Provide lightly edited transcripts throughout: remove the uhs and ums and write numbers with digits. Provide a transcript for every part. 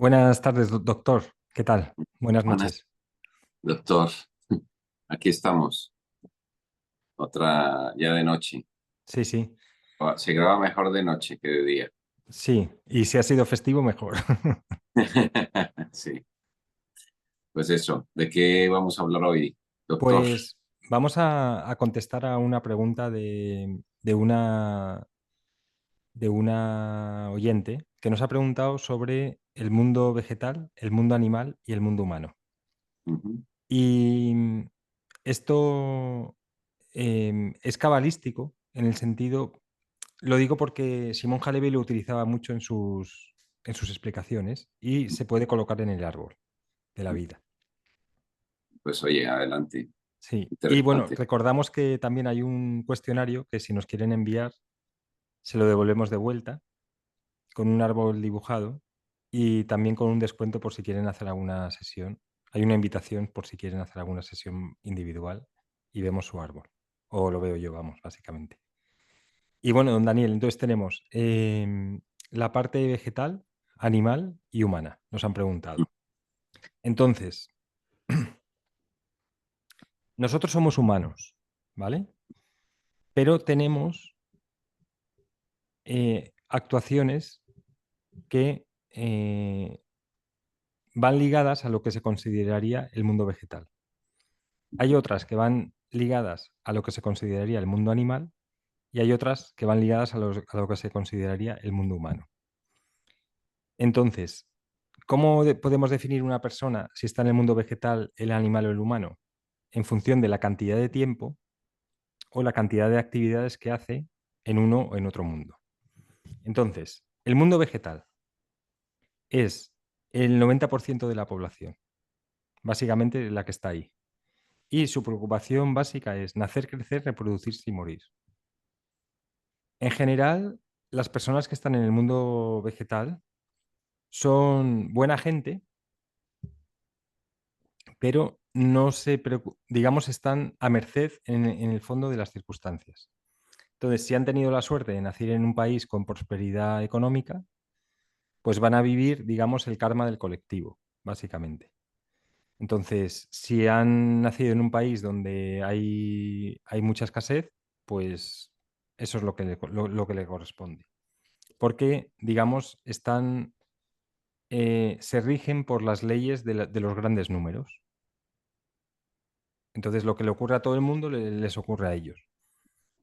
Buenas tardes, doctor. ¿Qué tal? Buenas Buenas, noches. doctor. Aquí estamos, otra ya de noche. Sí, sí, Se graba mejor de noche que de día. sí. Y si ha sido festivo, mejor. Sí, pues eso. ¿De qué vamos a hablar hoy, doctor? Pues vamos a contestar a una pregunta de una oyente que nos ha preguntado sobre el mundo vegetal, el mundo animal y el mundo humano. Ujú. Y esto es cabalístico en el sentido, lo digo porque Simón Halevy lo utilizaba mucho en sus explicaciones y se puede colocar en el árbol de la vida. Pues oye, adelante. Sí, y bueno, Interesante. recordamos que también hay un cuestionario que si nos quieren enviar, se lo devolvemos de vuelta con un árbol dibujado y también con un descuento por si quieren hacer alguna sesión. Hay una invitación por si quieren hacer alguna sesión individual y vemos su árbol. O lo veo yo, vamos, básicamente. Y bueno, don Daniel, entonces tenemos la parte vegetal, animal y humana, nos han preguntado. Entonces, nosotros somos humanos, ¿vale? Pero tenemos actuaciones que van ligadas a lo que se consideraría el mundo vegetal. Hay otras que van ligadas a lo que se consideraría el mundo animal y hay otras que van ligadas a lo que se consideraría el mundo humano. Entonces, ¿cómo podemos definir una persona si está en el mundo vegetal, el animal o el humano? En función de la cantidad de tiempo o la cantidad de actividades que hace en uno o en otro mundo. Entonces, el mundo vegetal es el 90% de la población, básicamente la que está ahí. Y su preocupación básica es nacer, crecer, reproducirse y morir. En general, las personas que están en el mundo vegetal son buena gente, pero no digamos, están a merced en el fondo de las circunstancias. Entonces, si han tenido la suerte de nacer en un país con prosperidad económica, pues van a vivir, digamos, el karma del colectivo, básicamente. Entonces, si han nacido en un país donde hay mucha escasez, pues eso es lo que le corresponde. Porque, digamos, se rigen por las leyes de los grandes números. Entonces, lo que le ocurre a todo el mundo les ocurre a ellos.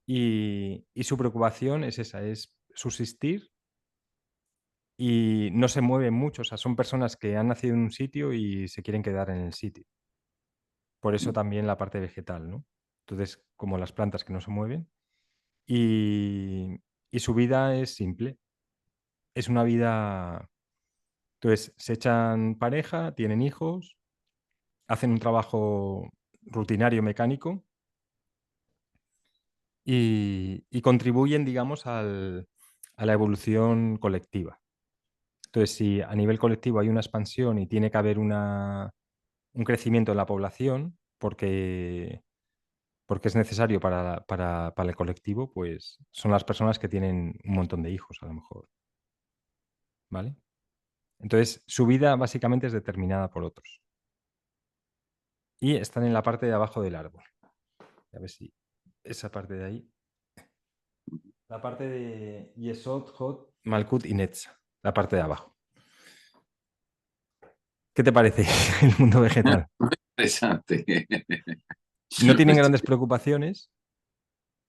Y su preocupación es esa, es subsistir y no se mueven mucho. O sea, son personas que han nacido en un sitio y se quieren quedar en el sitio. Por eso también la parte vegetal, ¿no? Entonces, como las plantas que no se mueven. Y su vida es simple. Es una vida. Entonces, se echan pareja, tienen hijos, hacen un trabajo rutinario mecánico y contribuyen, digamos, a la evolución colectiva. Entonces, si a nivel colectivo hay una expansión y tiene que haber un crecimiento en la población, porque es necesario para el colectivo, pues son las personas que tienen un montón de hijos, a lo mejor, ¿vale? Entonces, su vida básicamente es determinada por otros. Y están en la parte de abajo del árbol. A ver si esa parte de ahí. La parte de Yesod, Hot, Malkut y Netza. La parte de abajo. ¿Qué te parece el mundo vegetal? Interesante. No tienen Pues grandes preocupaciones.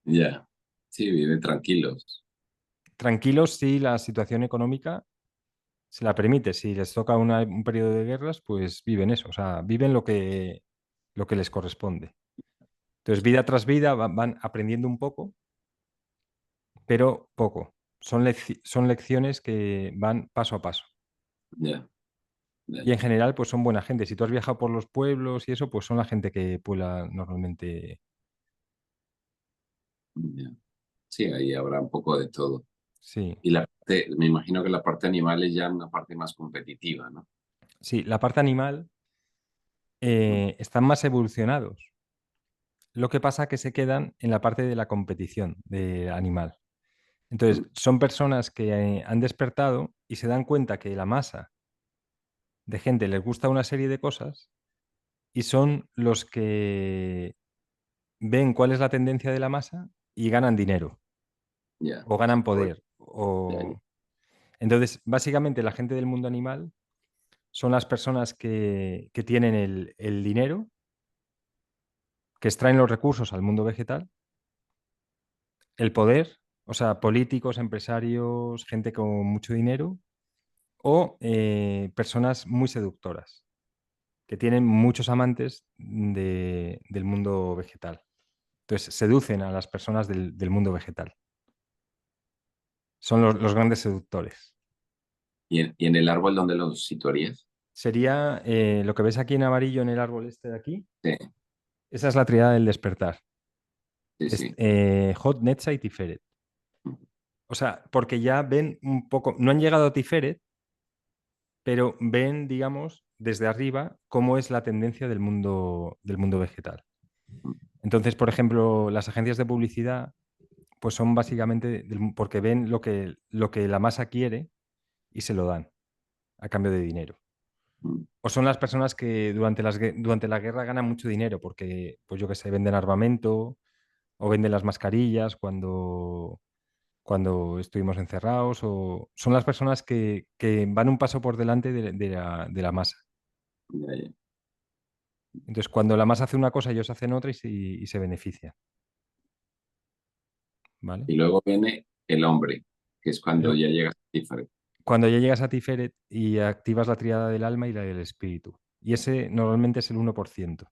ya, sí, viven tranquilos. Tranquilos si la situación económica se la permite. Si les toca un periodo de guerras, pues viven eso. O sea, viven lo que les corresponde. Entonces, vida tras vida van aprendiendo un poco, pero poco. Son lecciones que van paso a paso. Ya, Y ya, en general, pues son buena gente. Si tú has viajado por los pueblos y eso, pues son la gente que puebla normalmente. ya. Sí, ahí habrá un poco de todo. Sí, Y me imagino que la parte animal es ya una parte más competitiva, ¿no? sí, la parte animal están más evolucionados. Lo que pasa es que se quedan en la parte de la competición del animal. Entonces, son personas que han despertado y se dan cuenta que la masa de gente les gusta una serie de cosas y son los que ven cuál es la tendencia de la masa y ganan dinero ya, o ganan correcto, poder. ya, ya, Entonces, básicamente la gente del mundo animal son las personas que tienen el dinero, que extraen los recursos al mundo vegetal, el poder, o sea, políticos, empresarios, gente con mucho dinero, o personas muy seductoras, que tienen muchos amantes del mundo vegetal. Entonces, seducen a las personas del mundo vegetal. Son los grandes seductores. y en el árbol dónde los situarías? Sería lo que ves aquí en amarillo en el árbol este de aquí. Sí, Esa es la triada del despertar. sí, sí. Hot, Netza y Tiferet. O sea, porque ya ven un poco, no han llegado a Tiferet, pero ven, digamos, desde arriba cómo es la tendencia del mundo vegetal. Entonces, por ejemplo, las agencias de publicidad, pues son básicamente porque ven lo que la masa quiere y se lo dan a cambio de dinero. O son las personas que durante la guerra ganan mucho dinero porque, pues yo que sé, venden armamento o venden las mascarillas cuando estuvimos encerrados, o son las personas que van un paso por delante de la masa. Ya, ya. Entonces, cuando la masa hace una cosa, ellos hacen otra y se benefician, ¿vale? Y luego viene el hombre, que es cuando Pero ya llegas a Tiferet, cuando ya llegas a Tiferet y activas la tríada del alma y la del espíritu, y ese normalmente es el 1%.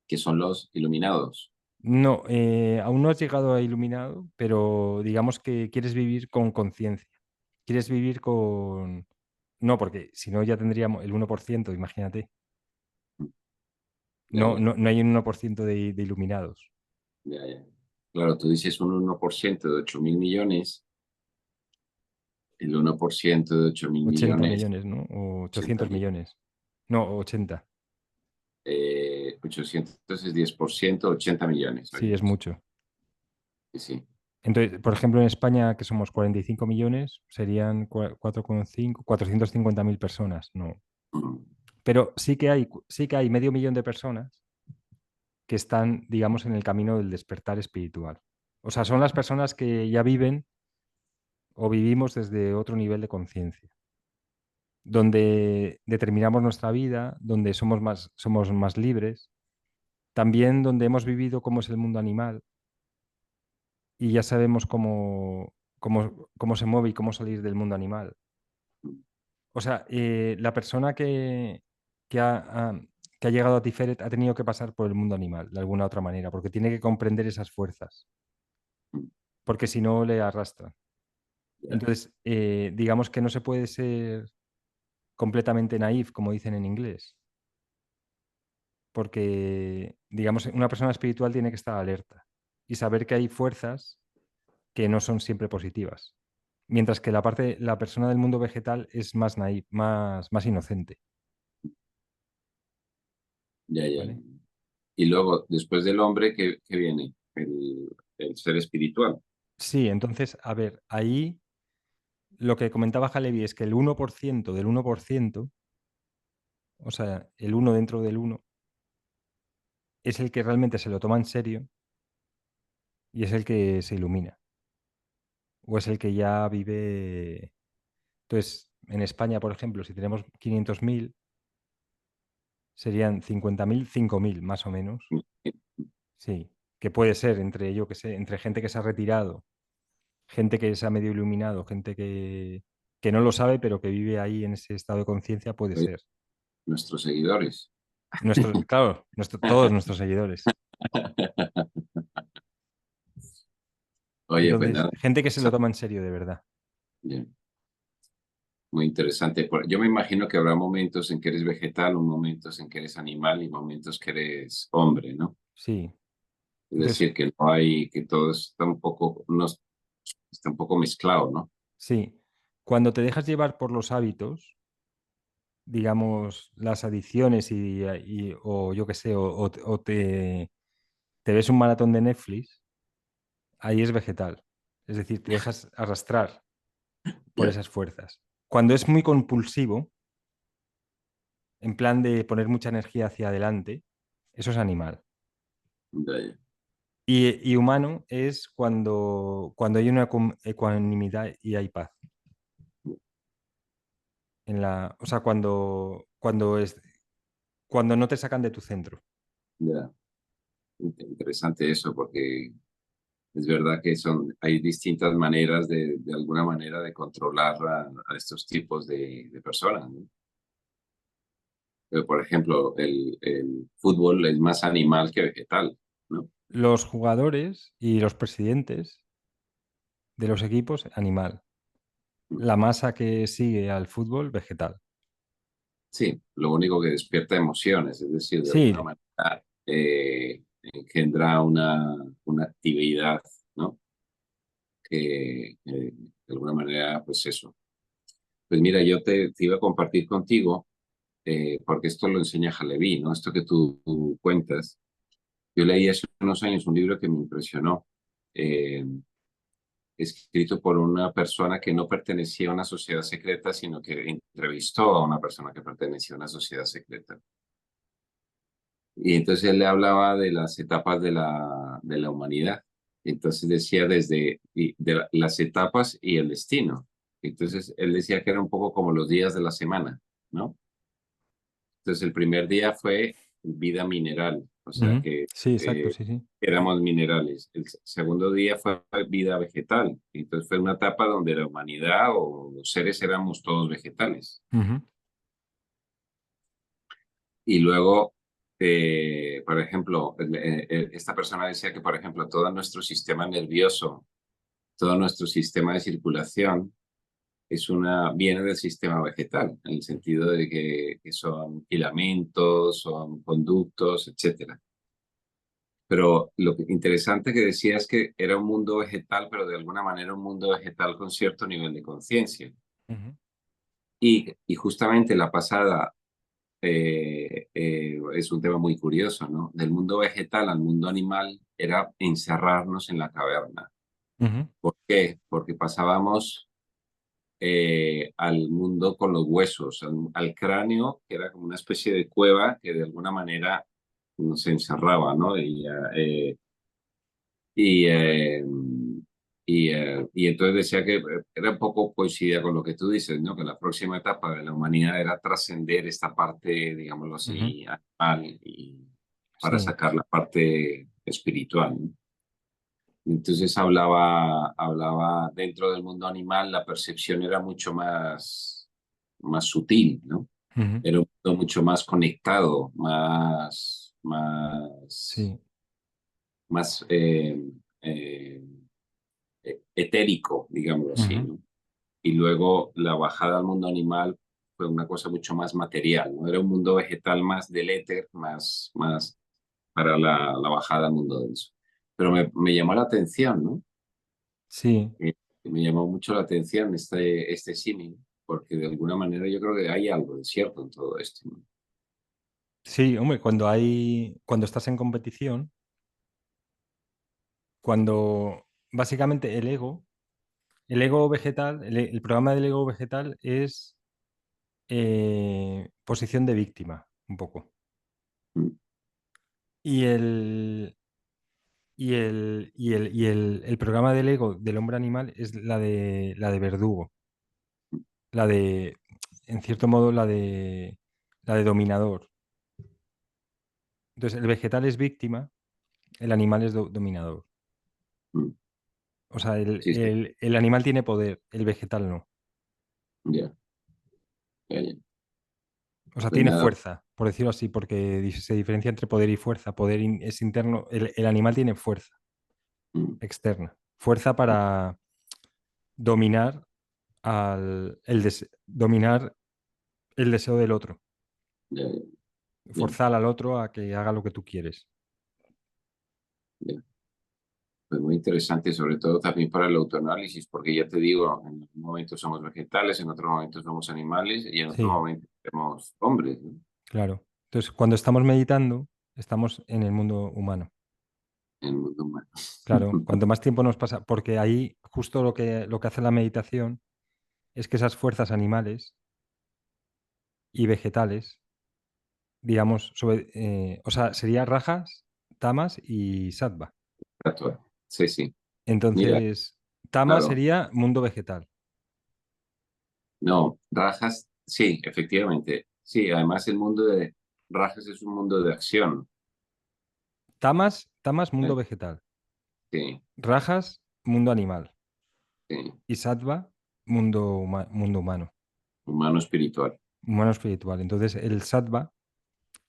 que son los iluminados. No, aún no has llegado a iluminado, pero digamos que quieres vivir con conciencia. Quieres vivir con... No, porque si no ya tendríamos el 1%, imagínate. Ya, No, ya, no, no hay un 1% de iluminados. ya, ya. Claro, tú dices un 1% de 8.000 millones, el 1% de 8.000 80 millones, millones, ¿no? O 80 800 millones. millones. No, 80. 800 es 10%, 80 millones, Sí, es haríamos. mucho. Sí, sí. Entonces, por ejemplo, en España, que somos 45 millones, serían 4,5, 450.000 personas. No. Mm, Pero sí que hay medio millón de personas que están, digamos, en el camino del despertar espiritual. O sea, son las personas que ya viven o vivimos desde otro nivel de conciencia, donde determinamos nuestra vida, donde somos más libres, también donde hemos vivido cómo es el mundo animal y ya sabemos cómo se mueve y cómo salir del mundo animal. mm, O sea, la persona que que ha llegado a Tiferet ha tenido que pasar por el mundo animal de alguna otra manera, porque tiene que comprender esas fuerzas, mm, porque si no le arrastran. ya, Entonces, digamos que no se puede ser completamente naif, como dicen en inglés, porque, digamos, una persona espiritual tiene que estar alerta y saber que hay fuerzas que no son siempre positivas. Mientras que la persona del mundo vegetal es más naif, más inocente, ya, ya. ¿vale? Y luego, después del hombre, ¿qué viene? El ser espiritual. Sí, entonces, a ver, ahí lo que comentaba Halevi es que el 1% del 1%, o sea, el uno dentro del uno, es el que realmente se lo toma en serio y es el que se ilumina, o es el que ya vive. Entonces, en España, por ejemplo, si tenemos 500.000, serían 50.000, 5.000 más o menos. Sí, que puede ser entre, yo que sé, entre gente que se ha retirado, gente que se ha medio iluminado, gente que no lo sabe, pero que vive ahí en ese estado de conciencia, puede Oye, ser. nuestros seguidores. Claro, todos nuestros seguidores. Oye, pues Entonces, nada, gente que se lo interesante, toma en serio de verdad. bien, muy interesante. Yo me imagino que habrá momentos en que eres vegetal, momentos en que eres animal y momentos que eres hombre, ¿no? Sí. Es Entonces, decir, que no hay, que todo está un poco, está un poco mezclado, ¿no? sí, cuando te dejas llevar por los hábitos, digamos, las adicciones o yo qué sé, o te ves un maratón de Netflix, ahí es vegetal. Es decir, te dejas arrastrar por Ya, esas fuerzas. cuando es muy compulsivo, en plan de poner mucha energía hacia adelante, eso es animal. Ya, ya, Y humano es cuando hay una ecuanimidad y hay paz. O sea, cuando no te sacan de tu centro. ya. Interesante eso, porque es verdad que hay distintas maneras de alguna manera de controlar a estos tipos de personas, ¿no? Pero, por ejemplo, el fútbol es más animal que vegetal, ¿no? Los jugadores y los presidentes de los equipos, animal. La masa que sigue al fútbol, vegetal. Sí, lo único que despierta emociones, es decir, de alguna Sí, manera engendra una actividad, ¿no? Que de alguna manera, pues eso. Pues mira, yo te iba a compartir contigo, porque esto lo enseña Halevi, ¿no? Esto que tú cuentas. Yo leí hace unos años un libro que me impresionó, eh, escrito por una persona que no pertenecía a una sociedad secreta, sino que entrevistó a una persona que pertenecía a una sociedad secreta. Y entonces él le hablaba de las etapas de la humanidad. Entonces decía las etapas y el destino. Entonces él decía que era un poco como los días de la semana, ¿no? Entonces el primer día fue vida mineral, o sea ujú. que Sí, exacto, sí, sí. éramos minerales. El segundo día fue vida vegetal. Entonces fue una etapa donde la humanidad o los seres éramos todos vegetales. Ujú, Y luego, por ejemplo, esta persona decía que, por ejemplo, todo nuestro sistema nervioso, todo nuestro sistema de circulación viene del sistema vegetal, en el sentido de que son filamentos, son conductos, etcétera. Pero lo interesante que decía es que era un mundo vegetal, pero de alguna manera un mundo vegetal con cierto nivel de conciencia. ujú, Y justamente la pasada es un tema muy curioso, ¿no? Del mundo vegetal al mundo animal era encerrarnos en la caverna. ujú, ¿Por qué? Porque pasábamos al mundo con los huesos, al cráneo, que era como una especie de cueva que de alguna manera nos encerraba, ¿no? Y, eh, y entonces decía que era un poco coincidía con lo que tú dices, ¿no? Que la próxima etapa de la humanidad era trascender esta parte, digámoslo ujú. así, animal y para Sí. sacar la parte espiritual, ¿no? Entonces hablaba dentro del mundo animal, la percepción era mucho más sutil, ¿no? Ujú, Era un mundo mucho más conectado, más, sí. más eh, etérico, digámoslo así, Ujú, ¿no? Y luego la bajada al mundo animal fue una cosa mucho más material, ¿no? Era un mundo vegetal más del éter, más para la bajada al mundo denso. Pero me llamó la atención, ¿no? sí. Me llamó mucho la atención este símil, porque de alguna manera yo creo que hay algo de cierto en todo esto, ¿no? Sí, hombre, cuando estás en competición, cuando básicamente el ego vegetal, el programa del ego vegetal es posición de víctima, un poco. Mm, Y el programa del ego del hombre animal es la de verdugo, la de, en cierto modo, la de dominador. Entonces, el vegetal es víctima, el animal es dominador. mm. O sea, el, Sí, sí, el- el animal tiene poder, el vegetal no. ya, ya, ya. O sea, Pues tiene nada, fuerza, por decirlo así, porque se diferencia entre poder y fuerza. Poder es interno, el animal tiene fuerza mm, externa, fuerza para dominar dominar el deseo del otro, ya, ya, ya, forzar al otro a que haga lo que tú quieres. ya. Pues muy interesante, sobre todo también para el autoanálisis, porque ya te digo, en un momento somos vegetales, en otro momento somos animales y en otro Sí, momento somos hombres, ¿no? claro. Entonces, cuando estamos meditando, estamos en el mundo humano. En el mundo humano. Claro, cuanto más tiempo nos pasa, porque ahí justo lo que hace la meditación es que esas fuerzas animales y vegetales, digamos, o sea, sería rajas, tamas y sattva. Sí, sí. Mira, Entonces, tamas claro, sería mundo vegetal. no, Rajas, sí, efectivamente. Sí, además el mundo de Rajas es un mundo de acción. Tamas, mundo ¿Eh? vegetal. Sí, Rajas, mundo animal. sí, Y sattva, mundo humano. humano espiritual. Humano espiritual. Entonces, el sattva,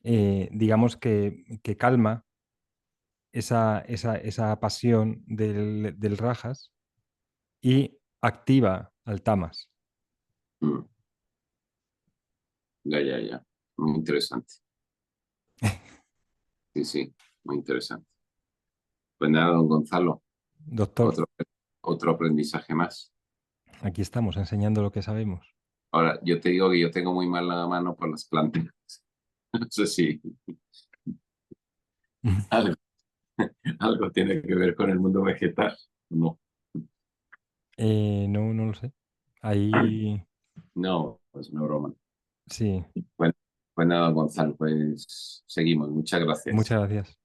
digamos que calma esa pasión del rajas y activa al tamas. Mm, ya, ya, ya. Muy interesante. Sí, sí, muy interesante. Pues nada, don Gonzalo, Doctor, otro, otro aprendizaje más. aquí estamos enseñando lo que sabemos. Ahora, yo te digo que yo tengo muy mala mano por las plantas. No sé si algo, algo tiene que ver con el mundo vegetal. No, No, no lo sé. Ahí no, es una broma. sí, Bueno, pues nada, Gonzalo, pues seguimos. Muchas gracias. muchas gracias.